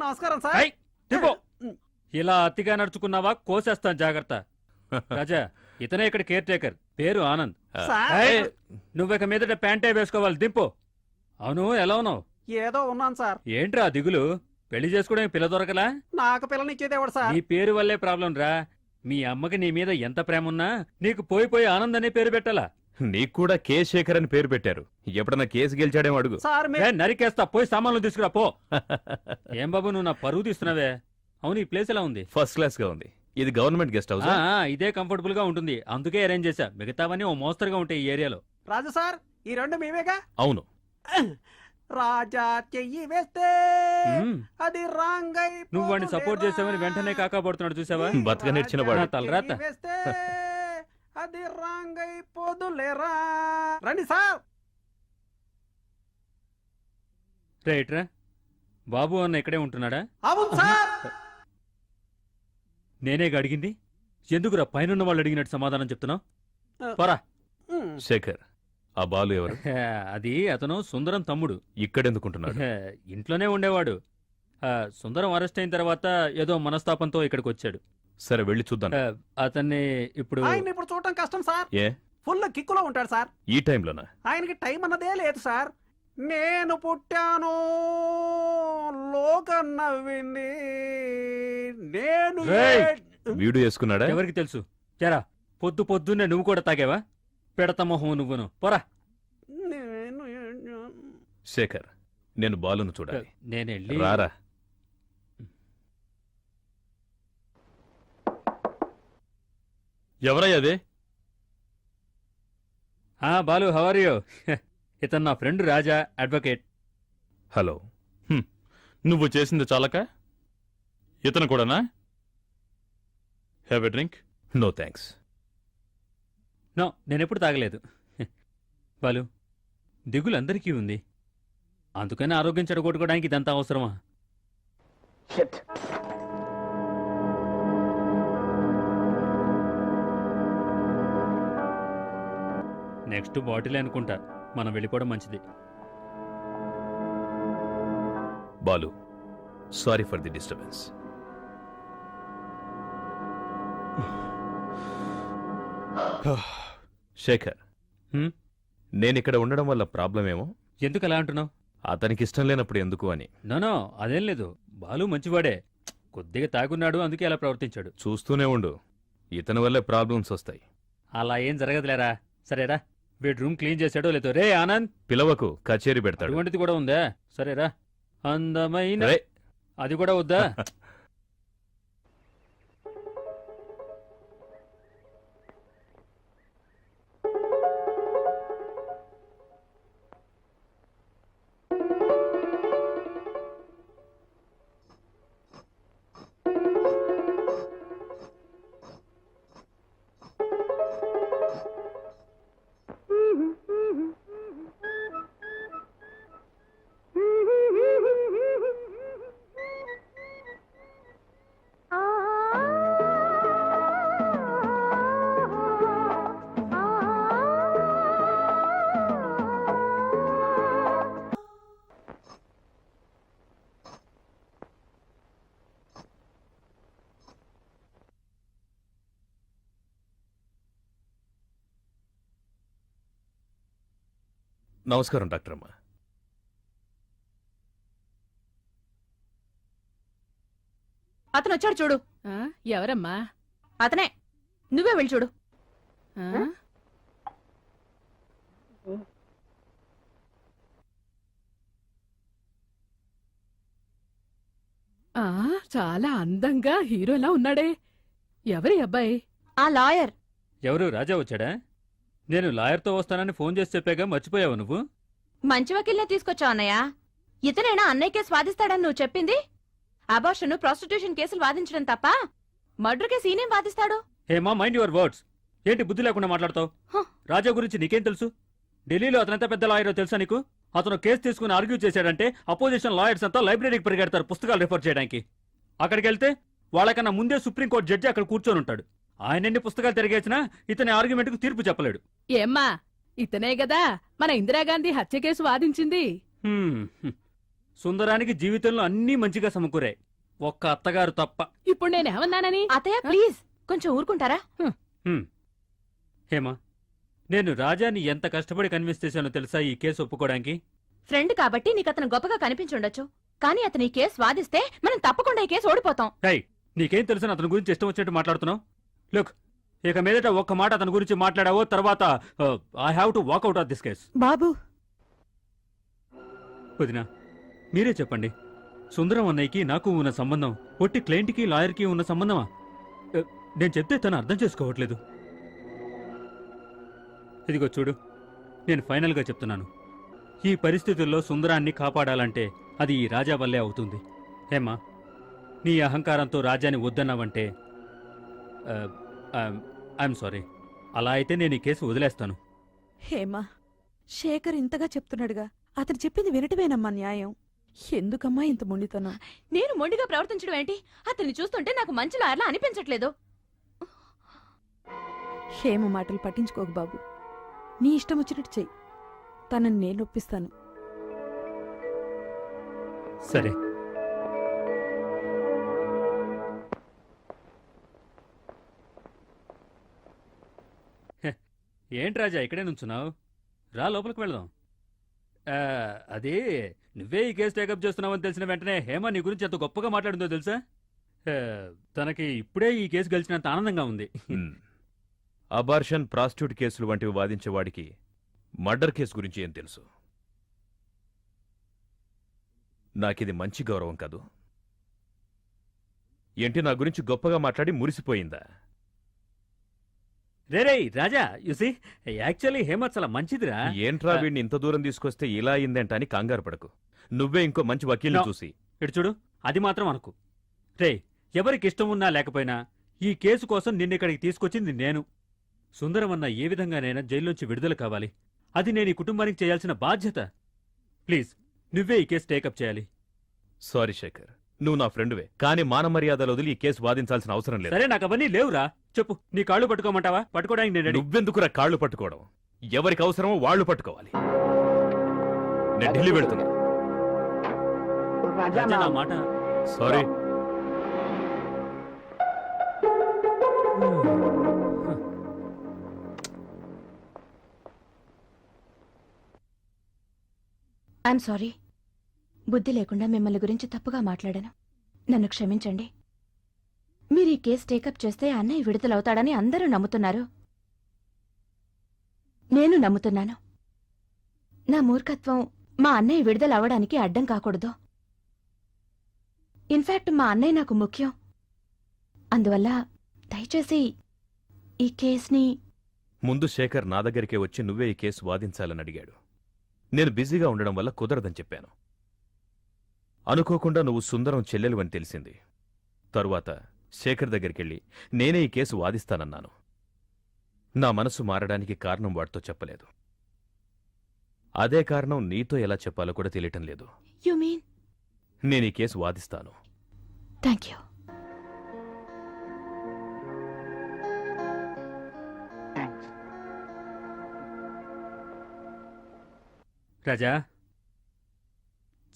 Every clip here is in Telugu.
నమస్కారం సార్. ఏయ్, దిగు. ఇలా అతిగా నడుచుకున్నావా కోసేస్తాను జాగ్రత్త. రాజా, ఇతనే ఇక్కడ కేర్ టేకర్, పేరు ఆనంద్. సార్, ఏయ్, నువ్విక మీదట ప్యాంటే వేసుకోవాలి, దింపు. అవును, ఎలా ఉన్నావు? ఏదో ఉన్నాను సార్. ఏంట్రా దిగులు? పెళ్లి చేసుకోవడానికి పిల్ల దొరకలా? నాకు పిల్లనిచ్చేదేవాడు సార్. నీ పేరు వల్లే ప్రాబ్లం రా. మీ అమ్మకి నీ మీద ఎంత ప్రేమ ఉన్నా నీకు పోయి ఆనంద్ అనే పేరు పెట్టాలా? నీకు కూడా కే శేఖర్ అని పేరు పెట్టారు. ఎప్పుడన్నా కేసు గెలిచాడేమో అడుగు. సార్ ఏ, నరికేస్తా, పోయి సామాన్లు తీసుకురా పో. ఏం బాబు, నువ్వు నా పరువు తీస్తున్నావే. అవును, ఈ ప్లేస్ ఎలా ఉంది? ఫస్ట్ క్లాస్ గా ఉంది. ఇది గవర్నమెంట్ గెస్ట్ హౌస్. ఇదే కంఫర్టబల్ గా ఉంటుంది, అందుకే అరేంజ్ చేశా. మిగతావన్నీ ఓ మోస్తరుగా ఉంటాయి ఈ ఏరియాలో. రాజు సార్, ఈ రెండు మేమేగా. అవును. రాజా చెయ్యి వేస్తే అది రాంగ్ నువ్వు వాడిని సపోర్ట్ చేసావని వెంటనే కాకాపడుతున్నాడు, చూసావా? బతక నేర్చిన వాడు. తలరాత. వేస్తే అది రాంగ్ అయిపోదులేరా. రండి సార్. రైట్రా, బాబు అన్న ఇక్కడే ఉంటున్నాడా? అవును సార్. నేనే అడిగింది. ఎందుకురా పైన వాళ్ళు అడిగినట్టు సమాధానం చెప్తున్నావు? పోరా. శేఖర్, ఆ బాలు ఎవరు? అది అతను సుందరం తమ్ముడు. ఇక్కడెందుకుంటున్నాడు? ఇంట్లోనే ఉండేవాడు. సుందరం అరెస్ట్ అయిన తర్వాత ఏదో మనస్తాపంతో ఇక్కడికి వచ్చాడు. సరే, వెళ్ళి చూద్దాం. అతన్ని ఇప్పుడు ఆయన ఇప్పుడు చూడటం కష్టం సార్. ఏ, ఫుల్ కిక్కులో ఉంటాడు సార్. ఈ టైంలోనా? ఆయనకి టైం అన్నదే లేదు సార్. నేను పుట్టాను లోకం నవ్వింది, నేను రేయ్! వీడియో వేసుకున్నాడా? ఎవరికి తెలుసు? జరా, పొద్దున్నే నువ్వు కూడా తాగావా? పెడత మొహం నువ్వును, పోరా. నేను శేఖర్, నేను బాలును చూడాలి. నేనెళ్ళి రారా. ఎవరయ్యది? Balu, how are you? ఇతను నా ఫ్రెండ్ రాజా, అడ్వకేట్. హలో. నువ్వు చేసింది చాలక ఇతను కూడానా? Have a drink? No thanks. No, నేనెప్పుడు తాగలేదు. బాలు, దిగులు అందరికీ ఉంది, అందుకని ఆరోగ్యం చెడగొట్టుకోవడానికి ఇదంతా అవసరమా? నెక్స్ట్ బాటిల్ అనుకుంటా, మనం వెళ్ళిపోవడం మంచిది. Balu, sorry for the disturbance. Shekhar, నేనిక్కడ ఉండడం వల్ల ప్రాబ్లం ఏమో? ఎందుకు అలా అంటున్నావు? అతనికి ఇష్టం లేనప్పుడు ఎందుకు అని. నో, అదేం లేదు. బాలు మంచివాడే, కొద్దిగా తాగున్నాడు, అందుకే అలా ప్రవర్తించాడు. చూస్తూనే ఉండు, ఇతని వల్లే ప్రాబ్లమ్స్ వస్తాయి. అలా ఏం జరగదులేరా. సరేరా, బెడ్రూమ్ క్లీన్ చేశాడో లేదో. రే ఆనంద్, పిలవకు, కచేరీ పెడతాడు. అటువంటిది కూడా ఉందా? సరేరా. అందమైన రే. అది కూడా వద్దా? నమస్కారం డాక్టర్ అమ్మ. అతను వచ్చాడు చూడు. ఎవరమ్మా? అతనే, నువ్వే వెళ్ళి చూడు. చాలా అందంగా హీరోలా ఉన్నాడే. ఎవరి అబ్బాయి? ఆ లాయర్. ఎవరు? రాజా వచ్చాడా? నేను లాయర్తో వస్తానని ఫోన్ చేసి చెప్పాగా, మర్చిపోయావు నువ్వు? మంచి వకీల్నే తీసుకొచ్చావు అన్నయ్య. ఇతనేనా అన్నయ్య కేసు వాదిస్తాడని నువ్వు చెప్పింది? అబార్షన్, ప్రాస్టిట్యూషన్ కేసులు వాదించడం తప్ప మర్డర్ కేసు ఈయనేం వాదిస్తాడు? Hema, mind your words. ఏంటి బుద్ధి లేకుండా మాట్లాడతావు? రాజా గురించి నీకేం తెలుసు? ఢిల్లీలో అతనంత పెద్ద లాయరో తెలుసా నీకు? అతను కేసు తీసుకుని ఆర్గ్యూ చేశాడంటే అపోజిషన్ లాయర్స్ అంతా లైబ్రరీకి పరిగెడతారు పుస్తకాలు రిఫర్ చేయడానికి. అక్కడికి వెళ్తే వాళ్ళకన్నా ముందే సుప్రీంకోర్టు జడ్జి అక్కడ కూర్చొని ఉంటాడు. ఆయన ఎన్ని పుస్తకాలు తిరిగేసినా ఇతని ఆర్గ్యుమెంట్ కు తీర్పు చెప్పలేడు. ఏమ్మా, ఇతనే గదా మన ఇందిరాగాంధీ హత్య కేసు వాదించింది. సుందరానికి జీవితంలో అన్నీ మంచిగా సమకూరాయి, ఒక్క అత్తగారు తప్ప. ఇప్పుడు నేనేమన్నానని? అత్తయ్య ప్లీజ్ కొంచెం ఊరుకుంటారా? హేమా, నేను రాజాని ఎంత కష్టపడి కన్విన్స్ చేశానో తెలుసా ఈ కేసు ఒప్పుకోవడానికి? ఫ్రెండ్ కాబట్టి నీకు అతను గొప్పగా కనిపించుండొచ్చు, కానీ అతను ఈ కేసు వాదిస్తే మనం తప్పకుండా ఈ కేసు ఓడిపోతాం. హై, నీకేం తెలుసు అతని గురించి ఇష్టం వచ్చినట్టు మాట్లాడుతున్నావు? లుక్, ఇక మీదట ఒక్క మాట అతని గురించి మాట్లాడావో తర్వాత I have to walk out of this case. బాబు, వదినా, మీరే చెప్పండి, సుందరం అన్నయ్యకి నాకు ఉన్న సంబంధం ఒట్టి క్లయింట్కి లాయర్కి ఉన్న సంబంధమా? నేను చెప్తే తను అర్థం చేసుకోవట్లేదు. ఇదిగో చూడు, నేను ఫైనల్గా చెప్తున్నాను, ఈ పరిస్థితుల్లో సుందరాన్ని కాపాడాలంటే అది ఈ రాజా వల్లే అవుతుంది. హేమా, నీ అహంకారంతో రాజాని వద్దన్నావంటే ఐఎమ్ సారీ. అలా అయితే నేను ఈ కేసు వదిలేస్తాను. హేమా, శేఖర్ ఇంతగా చెప్తున్నాడుగా, అతను చెప్పింది వినటమేనమ్మా న్యాయం. ఎందుకమ్మా ఇంత మొండితనం? నేను మొండిగా ప్రవర్తించడం ఏంటి? అతన్ని చూస్తుంటే నాకు మంచి లాయర్లా అనిపించట్లేదు. హేమ మాటలు పట్టించుకోకు బాబు, నీ ఇష్టం వచ్చినట్టు చెయ్యి, తనని నేను ఒప్పిస్తాను. సరే. ఏంటి రాజా ఇక్కడే నుంచున్నావు? రా, లోపలికి వెళదాం. అది నువ్వే ఈ కేసు టేకప్ చేస్తున్నావని తెలిసిన వెంటనే హేమ నీ గురించి ఎంత గొప్పగా మాట్లాడిందో తెలుసా? తనకి ఇప్పుడే ఈ కేసు గెలిచినంత ఆనందంగా ఉంది. అబార్షన్, ప్రాస్టిట్యూట్ కేసులు వంటివి వాదించేవాడికి మర్డర్ కేసు గురించి ఏం తెలుసు? నాకిది మంచి గౌరవం కాదు. ఏంటి నా గురించి గొప్పగా మాట్లాడి మురిసిపోయిందా? రే రాజా, యుసి యాక్చువల్లీ హేమ చాలా మంచిదిరా. ఏంట్రా వీడిని ఇంత దూరం తీసుకొస్తే ఇలా అయిందంట అని కంగారు పడకు. నువ్వే ఇంకో మంచి వకీల్ని చూసి. ఇటు చూడు, అది మాత్రం అనుకు. రే, ఎవరికి ఇష్టం ఉన్నా లేకపోయినా ఈ కేసు కోసం నిన్నిక్కడికి తీసుకొచ్చింది నేను. సుందరమన్న ఏ విధంగానైనా జైల్లోంచి విడుదల కావాలి. అది నేను ఈ కుటుంబానికి చేయాల్సిన బాధ్యత. ప్లీజ్, నువ్వే ఈ కేసు టేకప్ చేయాలి. సారీ శేఖర్, నువ్వు నా ఫ్రెండువే, కానీ మాన మర్యాదలు వదిలి ఈ కేసు వాదించాల్సిన అవసరం లేదు. సరే, నాకు అవన్నీ లేవురా. చెప్పు, నీ కాళ్ళు పట్టుకోమంటావా? పట్టుకోవడానికి నేను రెడీ. నువ్వెందుకురా కాళ్ళు పట్టుకోవడం? ఎవరికి అవసరమో వాళ్ళు పట్టుకోవాలి. నేను ఢిల్లీ వెళ్తున్నా. రాజా, నా మాట. సారీ. I'm sorry. బుద్ధి లేకుండా మిమ్మల్ని గురించి తప్పుగా మాట్లాడాను. నన్ను క్షమించండి. మీరు ఈ కేసు టేకప్ చేస్తే అన్నయ్య విడుదలవుతాడని అందరూ నమ్ముతున్నారు. నేను నమ్ముతున్నాను. నా మూర్ఖత్వం మా అన్నయ్య విడుదలవ్వడానికి అడ్డం కాకూడదు. ఇన్ఫాక్ట్ మా అన్నయ్య నాకు ముఖ్యం. అందువల్ల దయచేసి ఈ కేసుని. ముందు శేఖర్ నా దగ్గరికే వచ్చి నువ్వే ఈ కేసు వాదించాలని అడిగాడు. నేను బిజీగా ఉండడం వల్ల కుదరదని చెప్పాను. అనుకోకుండా నువ్వు సుందరం చెల్లెలు అని తెలిసింది. తరువాత శేఖర్ దగ్గరికెళ్ళి నేనే ఈ కేసు వాదిస్తానన్నాను. నా మనసు మారడానికి కారణం వాడితో చెప్పలేదు. అదే కారణం నీతో ఎలా చెప్పాలో కూడా తెలియటం లేదు. You mean? నేను ఈ కేసు వాదిస్తాను. Thank you. రాజా,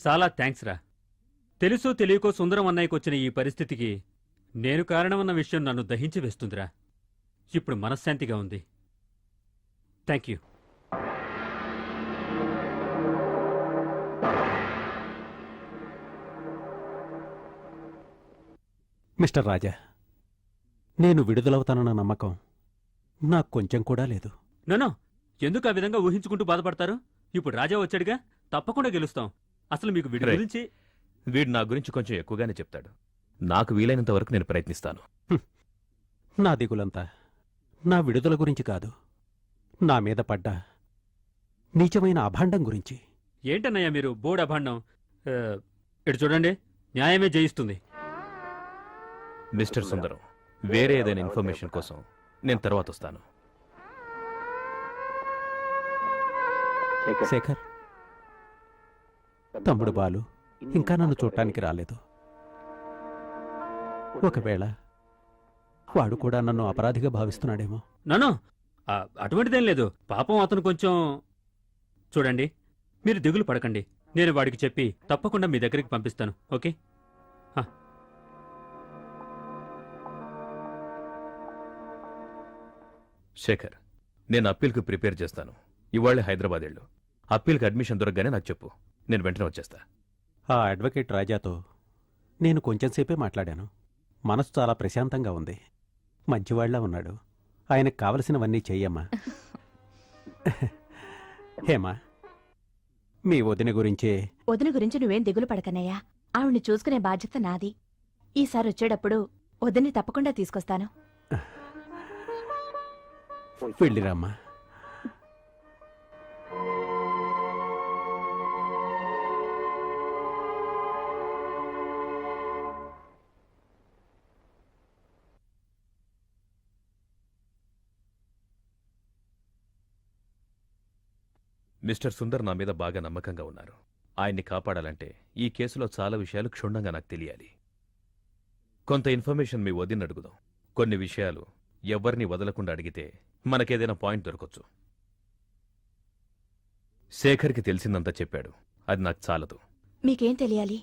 చాలా థ్యాంక్స్ రా. తెలుసో తెలియకో సుందరం అన్నయ్యకు వచ్చిన ఈ పరిస్థితికి నేను కారణమన్న విషయం నన్ను దహించి వేస్తుందిరా. ఇప్పుడు మనశ్శాంతిగా ఉంది. Thank you. మిస్టర్ రాజా, నేను విడుదలవుతానన్న నమ్మకం నాకు కొంచెం కూడా లేదు. నో, ఎందుకు ఆ విధంగా ఊహించుకుంటూ బాధపడతారు? ఇప్పుడు రాజా వచ్చాడుగా, తప్పకుండా గెలుస్తాం. అసలు మీకు వీడి రైట్. గురించి వీడు నా గురించి కొంచెం ఎక్కువగానే చెప్తాడు. నాకు వీలైనంత వరకు నేను ప్రయత్నిస్తాను. నా దిగులంతా నా విడుదల గురించి కాదు, నా మీద పడ్డ నీచమైన అభాండం గురించి. ఏంటన్నయ్యా మీరు బోర్డు అభాండం? ఇటు చూడండి, న్యాయమే జయిస్తుంది. మిస్టర్ సుందరం, వేరే ఏదైనా ఇన్ఫర్మేషన్ కోసం నేను తర్వాత వస్తాను. శేఖర్, తమ్ముడు బాలు ఇంకా నన్ను చూడటానికి రాలేదు. ఒకవేళ వాడు కూడా నన్ను అపరాధిగా భావిస్తున్నాడేమో. నో, అటువంటిదేం లేదు. పాపం అతను కొంచెం. చూడండి, మీరు దిగులు పడకండి. నేను వాడికి చెప్పి తప్పకుండా మీ దగ్గరికి పంపిస్తాను. ఓకే? శేఖర్, నేను అప్పీల్కి ప్రిపేర్ చేస్తాను. ఇవాళే హైదరాబాద్ వెళ్ళు. అప్పీల్కి అడ్మిషన్ దొరకగానే నాకు చెప్పు. నేను వెంటనే వచ్చేస్తా. ఆ అడ్వకేట్ రాజాతో నేను కొంచెంసేపే మాట్లాడాను. మనసు చాలా ప్రశాంతంగా ఉంది. మంచివాళ్లా ఉన్నాడు. ఆయనకు కావలసినవన్నీ చెయ్యమ్మా. హేమా, మీ వదిన గురించే. వదిన గురించి నువ్వేం దిగులు పడకనయ్యా. ఆవిడ్ని చూసుకునే బాధ్యత నాది. ఈసారి వచ్చేటప్పుడు వదిన్ని తప్పకుండా తీసుకొస్తాను. వెళ్ళిరామ్మా. మిస్టర్ సుందర్ నా మీద బాగా నమ్మకంగా ఉన్నారు. ఆయన్ని కాపాడాలంటే ఈ కేసులో చాలా విషయాలు క్షుణ్ణంగా నాకు తెలియాలి. కొంత ఇన్ఫర్మేషన్ మీ వదిన అడుగుదాం. కొన్ని విషయాలు ఎవ్వరినీ వదలకుండా అడిగితే మనకేదైనా పాయింట్ దొరకొచ్చు. శేఖర్కి తెలిసిందంతా చెప్పాడు. అది నాకు చాలదు. మీకేం తెలియాలి?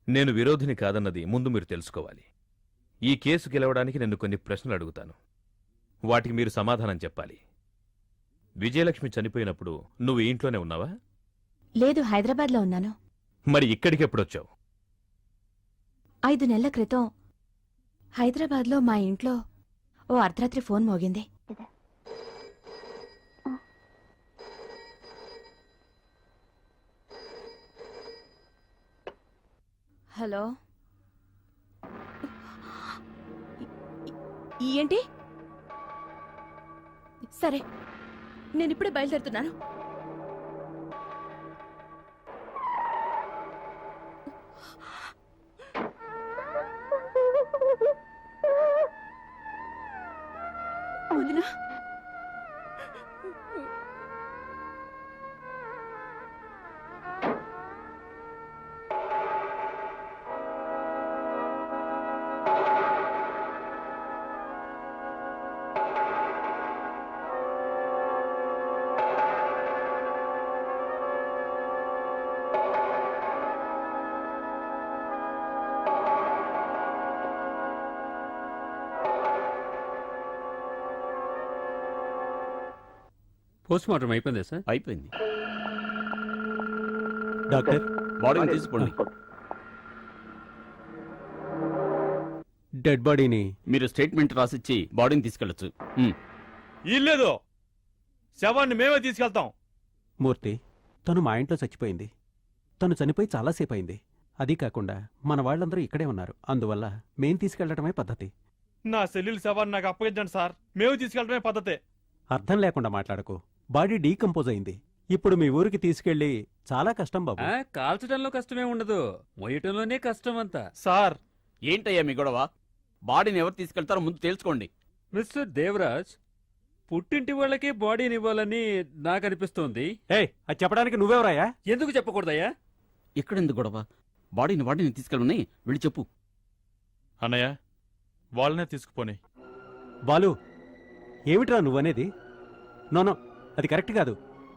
నేను విరోధిని కాదన్నది ముందు మీరు తెలుసుకోవాలి. ఈ కేసు గెలవడానికి నేను కొన్ని ప్రశ్నలు అడుగుతాను. వాటికి మీరు సమాధానం చెప్పాలి. విజయలక్ష్మి చనిపోయినప్పుడు నువ్వు ఈ ఇంట్లోనే ఉన్నావా? లేదు, హైదరాబాద్లో ఉన్నాను. మరి ఇక్కడికెప్పుడొచ్చావు? 5 నెలల క్రితం హైదరాబాద్లో మా ఇంట్లో ఓ అర్ధరాత్రి ఫోన్ మోగింది. హలో, ఏంటి? సరే, నేనిప్పుడే బయలుదేరుతున్నాను. వదినా, పోస్ట్ మార్టం అయిపోయిందా సార్? అయిపోయింది. డాక్టర్, బాడీని తీసుకోండి. డెడ్ బాడీని మీరు స్టేట్మెంట్ రాసిచ్చి బాడీని తీసుకెళ్లొచ్చు. ఇల్లేదు, శవాన్ని మేమే తీసుకెళ్తాం. మూర్తి, తను మా ఇంట్లో చచ్చిపోయింది. తను చనిపోయి చాలాసేపు అయింది. అదీ కాకుండా మన వాళ్ళందరూ ఇక్కడే ఉన్నారు. అందువల్ల మేం తీసుకెళ్లడమే పద్ధతి. నా సెల్లుల శవాన్ని నాకు అప్పగించండి సార్. మేము తీసుకెళ్లడమే పద్ధతే. అర్థం లేకుండా మాట్లాడకు. బాడీ డీకంపోజ్ అయింది. ఇప్పుడు మీ ఊరికి తీసుకెళ్లి చాలా కష్టం బాబు. కాల్చడంలో కష్టమే ఉండదు, మొయ్యటంలోనే కష్టం అంతా. సార్, ఏంటయ్యా మీ గొడవ? బాడీని ఎవరు తీసుకెళ్తారో ముందు తెలుసుకోండి. మిస్టర్ దేవరాజ్, పుట్టింటి వాళ్ళకే బాడీని ఇవ్వాలని నాకు అనిపిస్తోంది. ఏయ్, అది చెప్పడానికి నువ్వెవరాయా? ఎందుకు చెప్పకూడదయ్యా? ఎక్కడెందుకు గొడవ? బాడీని తీసుకెళ్ళమని వెళ్ళి చెప్పు. అన్నయ్య, వాళ్ళనే తీసుకుపోని. బాలు, ఏమిట్రా నువ్వనేది? నోనో, అది కరెక్ట్ కాదు.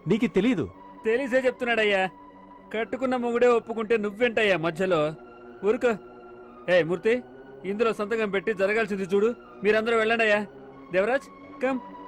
నీకు తెలీదు. తెలిసే చెప్తున్నాడయ్యా. కట్టుకున్న మొగుడే ఒప్పుకుంటే నువ్వెంటయ్యా మధ్యలో? ఊరుకో. మూర్తి, ఇందులో సంతకం పెట్టి జరగాల్సింది చూడు. మీరందరూ వెళ్ళండి అయ్యా. దేవరాజ్, కమ్.